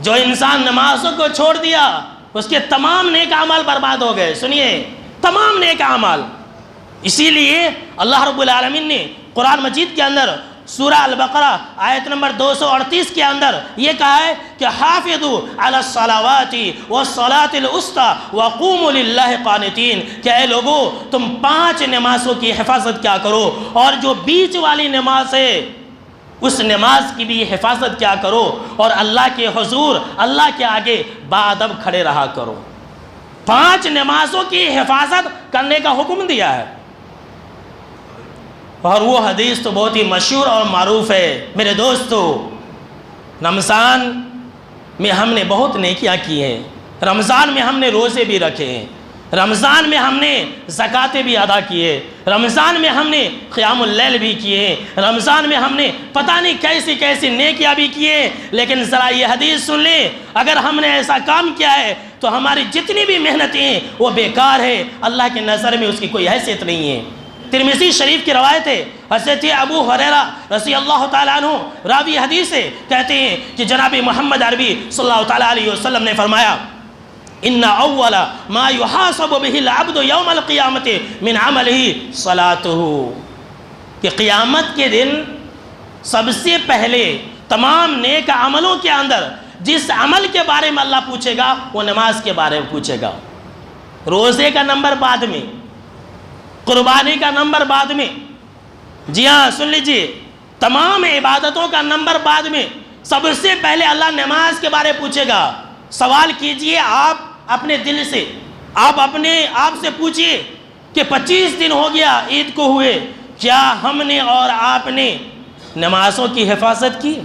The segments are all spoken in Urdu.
جو انسان نمازوں کو چھوڑ دیا اس کے تمام نیک اعمال برباد ہو گئے. سنیے، تمام نیک اعمال. اسی لیے اللہ رب العالمین نے قرآن مجید کے اندر سورہ البقرہ آیت نمبر 238 کے اندر یہ کہا ہے کہ حافظوا علی الصلاوات والصلاۃ الوسطی وقوموا للہ قانتین، کہ اے لوگو تم 5 نمازوں کی حفاظت کیا کرو، اور جو بیچ والی نماز ہے اس نماز کی بھی حفاظت کیا کرو، اور اللہ کے حضور اللہ کے آگے باادب کھڑے رہا کرو. 5 نمازوں کی حفاظت کرنے کا حکم دیا ہے. اور وہ حدیث تو بہت ہی مشہور اور معروف ہے. میرے دوستو، رمضان میں ہم نے بہت نیکیاں کی ہیں. رمضان میں ہم نے روزے بھی رکھے ہیں. رمضان میں ہم نے زکاتیں بھی ادا کیے. رمضان میں ہم نے قیام اللیل بھی کیے. رمضان میں ہم نے پتہ نہیں کیسی کیسی نیکیاں بھی کیے. لیکن ذرا یہ حدیث سن لیں، اگر ہم نے ایسا کام کیا ہے تو ہماری جتنی بھی محنتیں ہیں وہ بیکار ہے. اللہ کی نظر میں اس کی کوئی حیثیت نہیں ہے. ترمذی شریف کی روایت ہے، حضرت ابو ہریرہ رضی اللہ تعالیٰ عنہ راوی حدیث ہے، کہتے ہیں کہ جناب محمد عربی صلی اللہ تعالیٰ علیہ وسلم نے فرمایا ان اول ما يحاسب به العبد یوم القیامت من عمله صلاته، کہ قیامت کے دن سب سے پہلے تمام نیک عملوں کے اندر جس عمل کے بارے میں اللہ پوچھے گا وہ نماز کے بارے میں پوچھے گا. روزے کا نمبر بعد میں، قربانی کا نمبر بعد میں. جی ہاں، سن لیجئے، تمام عبادتوں کا نمبر بعد میں. سب سے پہلے اللہ نماز کے بارے پوچھے گا. سوال کیجئے آپ اپنے دل سے، آپ اپنے آپ سے پوچھئے کہ 25 دن ہو گیا عید کو ہوئے، کیا ہم نے اور آپ نے نمازوں کی حفاظت کی؟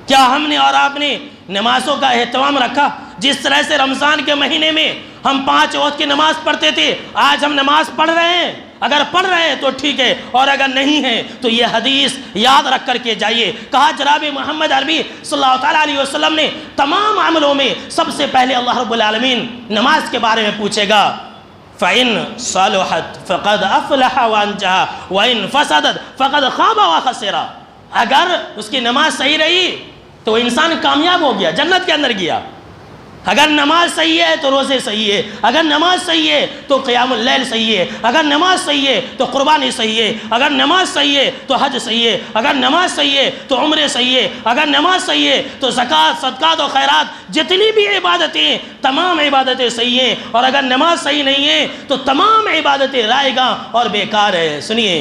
کیا ہم نے اور آپ نے نمازوں کا اہتمام رکھا؟ جس طرح سے رمضان کے مہینے میں ہم 5 وقت کی نماز پڑھتے تھے، آج ہم نماز پڑھ رہے ہیں. اگر پڑھ رہے ہیں تو ٹھیک ہے، اور اگر نہیں ہے تو یہ حدیث یاد رکھ کر کے جائیے. کہا جناب محمد عربی صلی اللہ تعالیٰ علیہ وسلم نے تمام عملوں میں سب سے پہلے اللہ رب العالمین نماز کے بارے میں پوچھے گا. فَإِن صَلُحَتْ فَقَدْ أَفْلَحَ وَأَنْجَحَ وَإِن فَسَدَتْ فَقَدْ خَابَ وَخَسِرَ. اگر اس کی نماز صحیح رہی تو انسان کامیاب ہو گیا، جنت کے اندر گیا. اگر نماز صحیح ہے تو روزے صحیح ہے. اگر نماز صحیح ہے تو قیام اللیل صحیح ہے. اگر نماز صحیح ہے تو قربانی صحیح ہے. اگر نماز صحیح ہے تو حج صحیح ہے. اگر نماز صحیح ہے تو عمرے صحیح ہے. اگر نماز صحیح ہے تو زکوٰۃ، صدقات و خیرات، جتنی بھی عبادتیں، تمام عبادتیں صحیح ہیں. اور اگر نماز صحیح نہیں ہے تو تمام عبادتیں رائگاں اور بیکار ہے. سنیے،